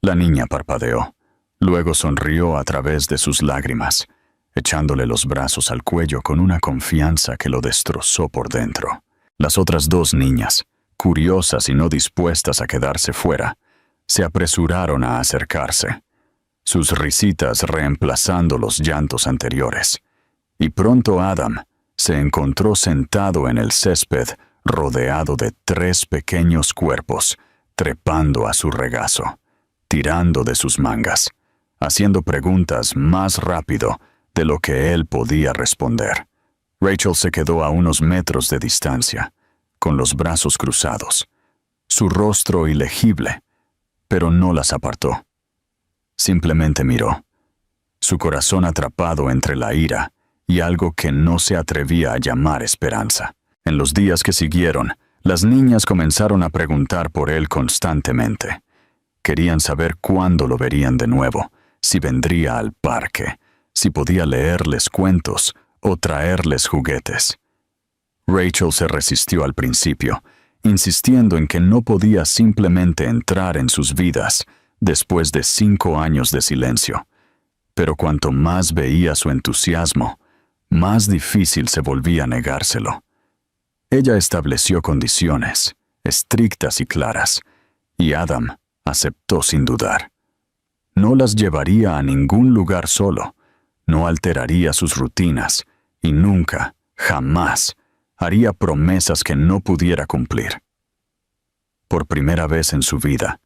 La niña parpadeó, luego sonrió a través de sus lágrimas, echándole los brazos al cuello con una confianza que lo destrozó por dentro. Las otras dos niñas, curiosas y no dispuestas a quedarse fuera, se apresuraron a acercarse, sus risitas reemplazando los llantos anteriores, y pronto Adam se encontró sentado en el césped rodeado de 3 pequeños cuerpos, trepando a su regazo, tirando de sus mangas, haciendo preguntas más rápido de lo que él podía responder. Rachel se quedó a unos metros de distancia, con los brazos cruzados, su rostro ilegible, pero no las apartó. Simplemente miró, su corazón atrapado entre la ira y algo que no se atrevía a llamar esperanza. En los días que siguieron, las niñas comenzaron a preguntar por él constantemente. Querían saber cuándo lo verían de nuevo, si vendría al parque, si podía leerles cuentos o traerles juguetes. Rachel se resistió al principio, insistiendo en que no podía simplemente entrar en sus vidas después de 5 años de silencio. Pero cuanto más veía su entusiasmo, más difícil se volvía negárselo. Ella estableció condiciones, estrictas y claras, y Adam aceptó sin dudar. No las llevaría a ningún lugar solo, no alteraría sus rutinas, y nunca, jamás, haría promesas que no pudiera cumplir. Por primera vez en su vida,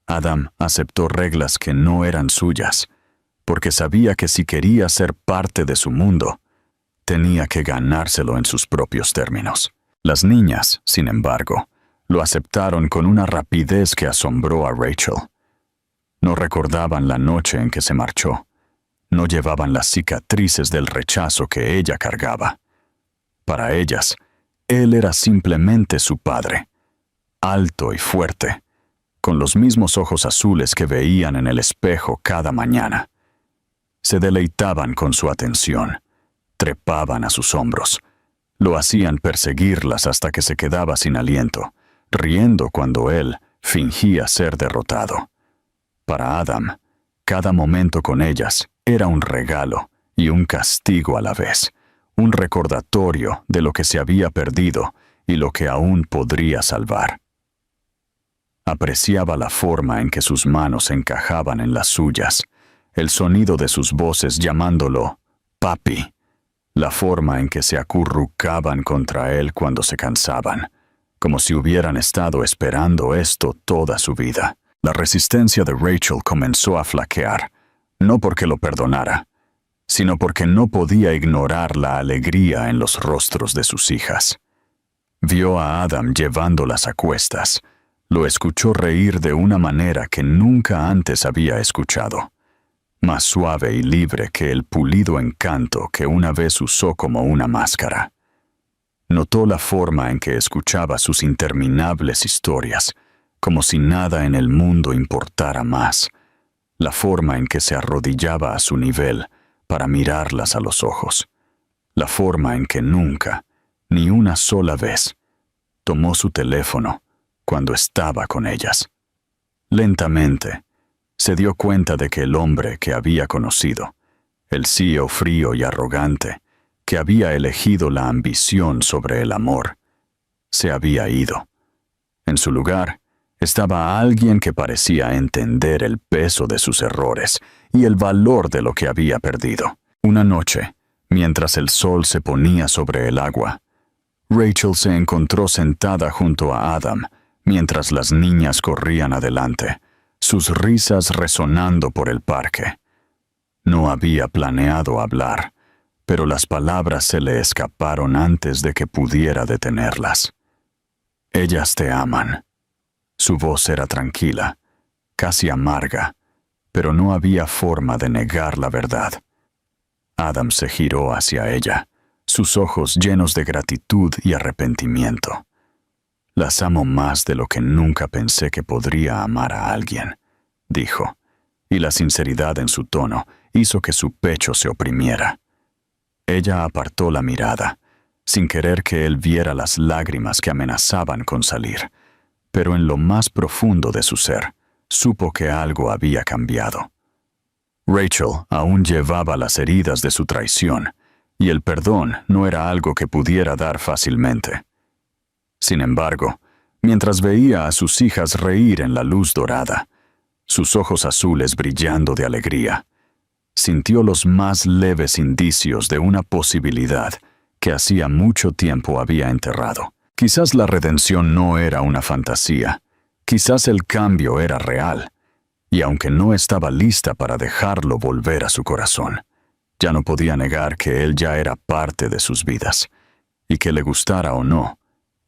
Adam aceptó reglas que no eran suyas, porque sabía que si quería ser parte de su mundo, tenía que ganárselo en sus propios términos. Las niñas, sin embargo, lo aceptaron con una rapidez que asombró a Rachel. No recordaban la noche en que se marchó. No llevaban las cicatrices del rechazo que ella cargaba. Para ellas, él era simplemente su padre, alto y fuerte, con los mismos ojos azules que veían en el espejo cada mañana. Se deleitaban con su atención, trepaban a sus hombros, lo hacían perseguirlas hasta que se quedaba sin aliento, riendo cuando él fingía ser derrotado. Para Adam, cada momento con ellas era un regalo y un castigo a la vez, un recordatorio de lo que se había perdido y lo que aún podría salvar. Apreciaba la forma en que sus manos encajaban en las suyas, el sonido de sus voces llamándolo papi, la forma en que se acurrucaban contra él cuando se cansaban, como si hubieran estado esperando esto toda su vida. La resistencia de Rachel comenzó a flaquear, no porque lo perdonara, sino porque no podía ignorar la alegría en los rostros de sus hijas. Vio a Adam llevándolas a cuestas, lo escuchó reír de una manera que nunca antes había escuchado, más suave y libre que el pulido encanto que una vez usó como una máscara. Notó la forma en que escuchaba sus interminables historias, como si nada en el mundo importara más, la forma en que se arrodillaba a su nivel para mirarlas a los ojos, la forma en que nunca, ni una sola vez, tomó su teléfono cuando estaba con ellas. Lentamente, se dio cuenta de que el hombre que había conocido, el CEO frío y arrogante, que había elegido la ambición sobre el amor, se había ido. En su lugar, estaba alguien que parecía entender el peso de sus errores y el valor de lo que había perdido. Una noche, mientras el sol se ponía sobre el agua, Rachel se encontró sentada junto a Adam mientras las niñas corrían adelante, sus risas resonando por el parque. No había planeado hablar, pero las palabras se le escaparon antes de que pudiera detenerlas. Ellas te aman. Su voz era tranquila, casi amarga, pero no había forma de negar la verdad. Adam se giró hacia ella, sus ojos llenos de gratitud y arrepentimiento. Las amo más de lo que nunca pensé que podría amar a alguien, dijo, y la sinceridad en su tono hizo que su pecho se oprimiera. Ella apartó la mirada, sin querer que él viera las lágrimas que amenazaban con salir, pero en lo más profundo de su ser, supo que algo había cambiado. Rachel aún llevaba las heridas de su traición, y el perdón no era algo que pudiera dar fácilmente. Sin embargo, mientras veía a sus hijas reír en la luz dorada, sus ojos azules brillando de alegría, sintió los más leves indicios de una posibilidad que hacía mucho tiempo había enterrado. Quizás la redención no era una fantasía, quizás el cambio era real, y aunque no estaba lista para dejarlo volver a su corazón, ya no podía negar que él ya era parte de sus vidas, y que le gustara o no,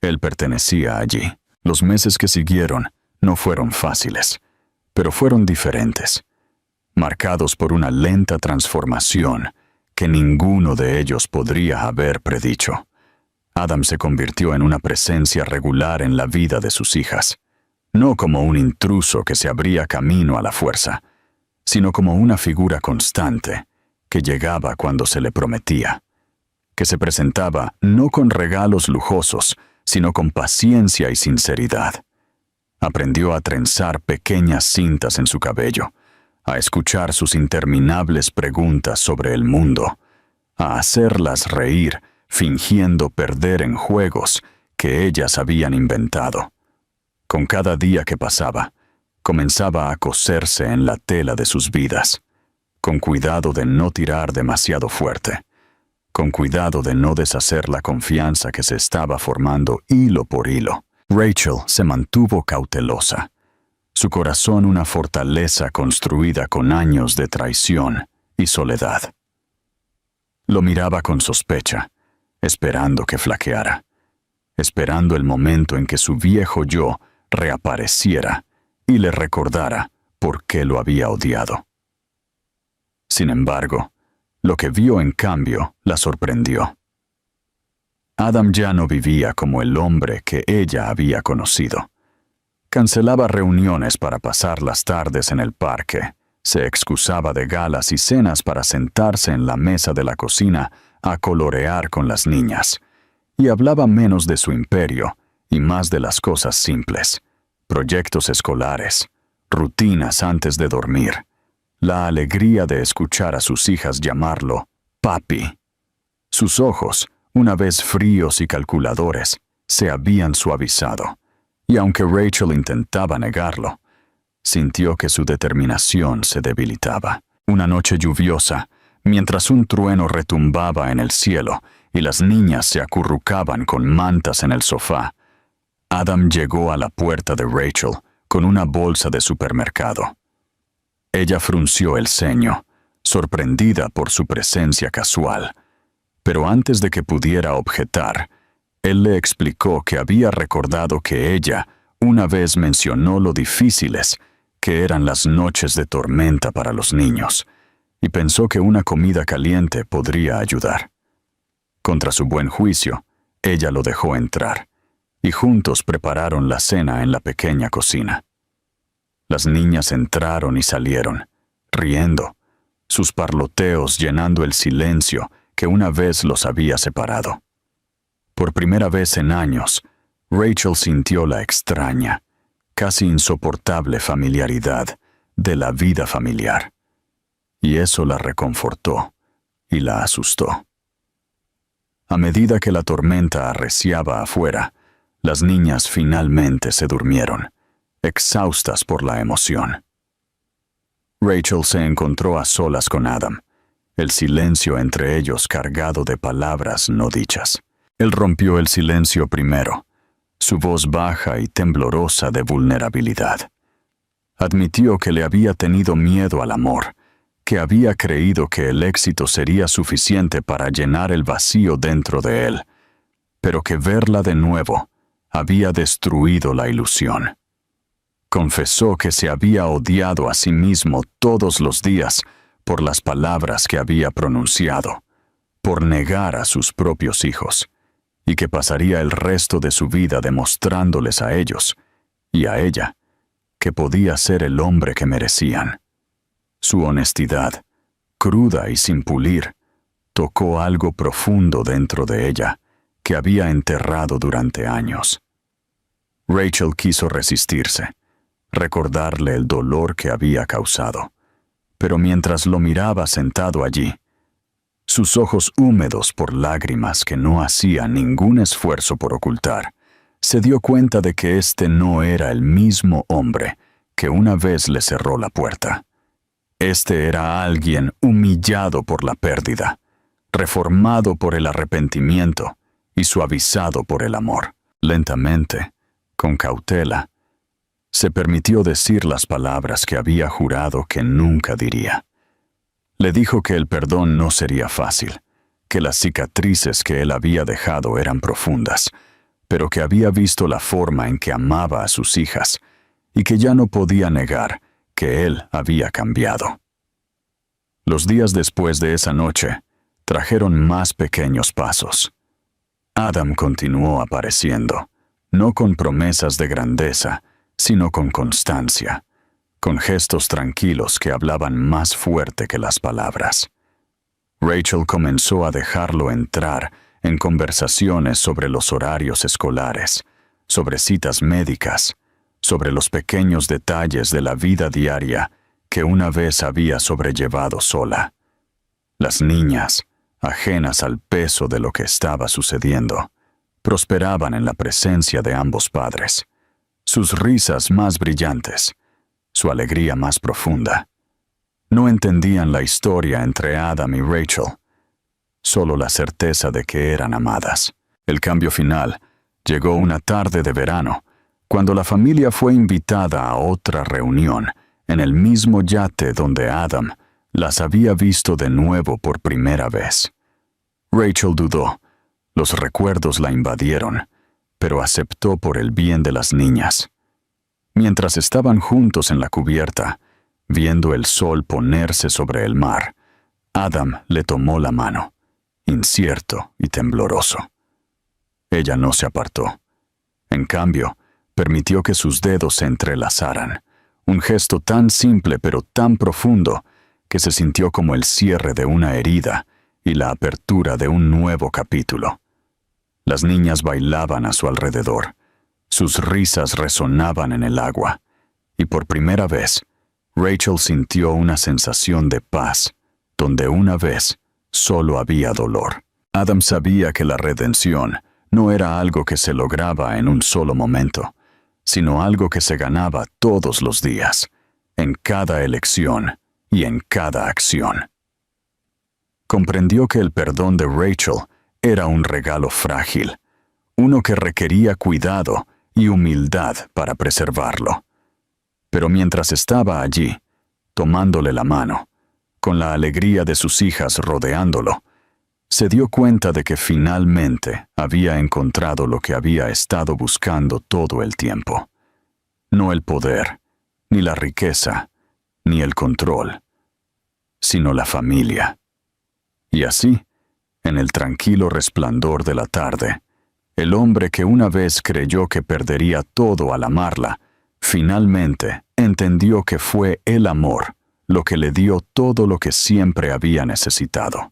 él pertenecía allí. Los meses que siguieron no fueron fáciles, pero fueron diferentes, marcados por una lenta transformación que ninguno de ellos podría haber predicho. Adam se convirtió en una presencia regular en la vida de sus hijas, no como un intruso que se abría camino a la fuerza, sino como una figura constante que llegaba cuando se le prometía, que se presentaba no con regalos lujosos, sino con paciencia y sinceridad. Aprendió a trenzar pequeñas cintas en su cabello, a escuchar sus interminables preguntas sobre el mundo, a hacerlas reír fingiendo perder en juegos que ellas habían inventado. Con cada día que pasaba, comenzaba a coserse en la tela de sus vidas, con cuidado de no tirar demasiado fuerte, con cuidado de no deshacer la confianza que se estaba formando hilo por hilo. Rachel se mantuvo cautelosa, su corazón una fortaleza construida con años de traición y soledad. Lo miraba con sospecha, esperando que flaqueara, esperando el momento en que su viejo yo reapareciera y le recordara por qué lo había odiado. Sin embargo, lo que vio en cambio la sorprendió. Adam ya no vivía como el hombre que ella había conocido. Cancelaba reuniones para pasar las tardes en el parque, se excusaba de galas y cenas para sentarse en la mesa de la cocina a colorear con las niñas, y hablaba menos de su imperio y más de las cosas simples, proyectos escolares, rutinas antes de dormir, la alegría de escuchar a sus hijas llamarlo papi. Sus ojos, una vez fríos y calculadores, se habían suavizado, y aunque Rachel intentaba negarlo, sintió que su determinación se debilitaba. Una noche lluviosa, Mientras un trueno retumbaba en el cielo y las niñas se acurrucaban con mantas en el sofá, Adam llegó a la puerta de Rachel con una bolsa de supermercado. Ella frunció el ceño, sorprendida por su presencia casual, pero antes de que pudiera objetar, él le explicó que había recordado que ella una vez mencionó lo difíciles que eran las noches de tormenta para los niños, y pensó que una comida caliente podría ayudar. Contra su buen juicio, ella lo dejó entrar, y juntos prepararon la cena en la pequeña cocina. Las niñas entraron y salieron, riendo, sus parloteos llenando el silencio que una vez los había separado. Por primera vez en años, Rachel sintió la extraña, casi insoportable familiaridad de la vida familiar, y eso la reconfortó y la asustó. A medida que la tormenta arreciaba afuera, las niñas finalmente se durmieron, exhaustas por la emoción. Rachel se encontró a solas con Adam, el silencio entre ellos cargado de palabras no dichas. Él rompió el silencio primero, su voz baja y temblorosa de vulnerabilidad. Admitió que le había tenido miedo al amor, que había creído que el éxito sería suficiente para llenar el vacío dentro de él, pero que verla de nuevo había destruido la ilusión. Confesó que se había odiado a sí mismo todos los días por las palabras que había pronunciado, por negar a sus propios hijos, y que pasaría el resto de su vida demostrándoles a ellos, y a ella, que podía ser el hombre que merecían. Su honestidad, cruda y sin pulir, tocó algo profundo dentro de ella, que había enterrado durante años. Rachel quiso resistirse, recordarle el dolor que había causado, pero mientras lo miraba sentado allí, sus ojos húmedos por lágrimas que no hacía ningún esfuerzo por ocultar, se dio cuenta de que este no era el mismo hombre que una vez le cerró la puerta. Este era alguien humillado por la pérdida, reformado por el arrepentimiento y suavizado por el amor. Lentamente, con cautela, se permitió decir las palabras que había jurado que nunca diría. Le dijo que el perdón no sería fácil, que las cicatrices que él había dejado eran profundas, pero que había visto la forma en que amaba a sus hijas y que ya no podía negar que él había cambiado. Los días después de esa noche trajeron más pequeños pasos. Adam continuó apareciendo, no con promesas de grandeza, sino con constancia, con gestos tranquilos que hablaban más fuerte que las palabras. Rachel comenzó a dejarlo entrar en conversaciones sobre los horarios escolares, sobre citas médicas, sobre los pequeños detalles de la vida diaria que una vez había sobrellevado sola. Las niñas, ajenas al peso de lo que estaba sucediendo, prosperaban en la presencia de ambos padres, sus risas más brillantes, su alegría más profunda. No entendían la historia entre Adam y Rachel, solo la certeza de que eran amadas. El cambio final llegó una tarde de verano, cuando la familia fue invitada a otra reunión en el mismo yate donde Adam las había visto de nuevo por primera vez. Rachel dudó, los recuerdos la invadieron, pero aceptó por el bien de las niñas. Mientras estaban juntos en la cubierta, viendo el sol ponerse sobre el mar, Adam le tomó la mano, incierto y tembloroso. Ella no se apartó. En cambio, permitió que sus dedos se entrelazaran, un gesto tan simple pero tan profundo que se sintió como el cierre de una herida y la apertura de un nuevo capítulo. Las niñas bailaban a su alrededor, sus risas resonaban en el agua, y por primera vez, Rachel sintió una sensación de paz, donde una vez solo había dolor. Adam sabía que la redención no era algo que se lograba en un solo momento, sino algo que se ganaba todos los días, en cada elección y en cada acción. comprendió que el perdón de Rachel era un regalo frágil, uno que requería cuidado y humildad para preservarlo. Pero mientras estaba allí, tomándole la mano, con la alegría de sus hijas rodeándolo, se dio cuenta de que finalmente había encontrado lo que había estado buscando todo el tiempo. No el poder, ni la riqueza, ni el control, sino la familia. Y así, en el tranquilo resplandor de la tarde, el hombre que una vez creyó que perdería todo al amarla, finalmente entendió que fue el amor lo que le dio todo lo que siempre había necesitado.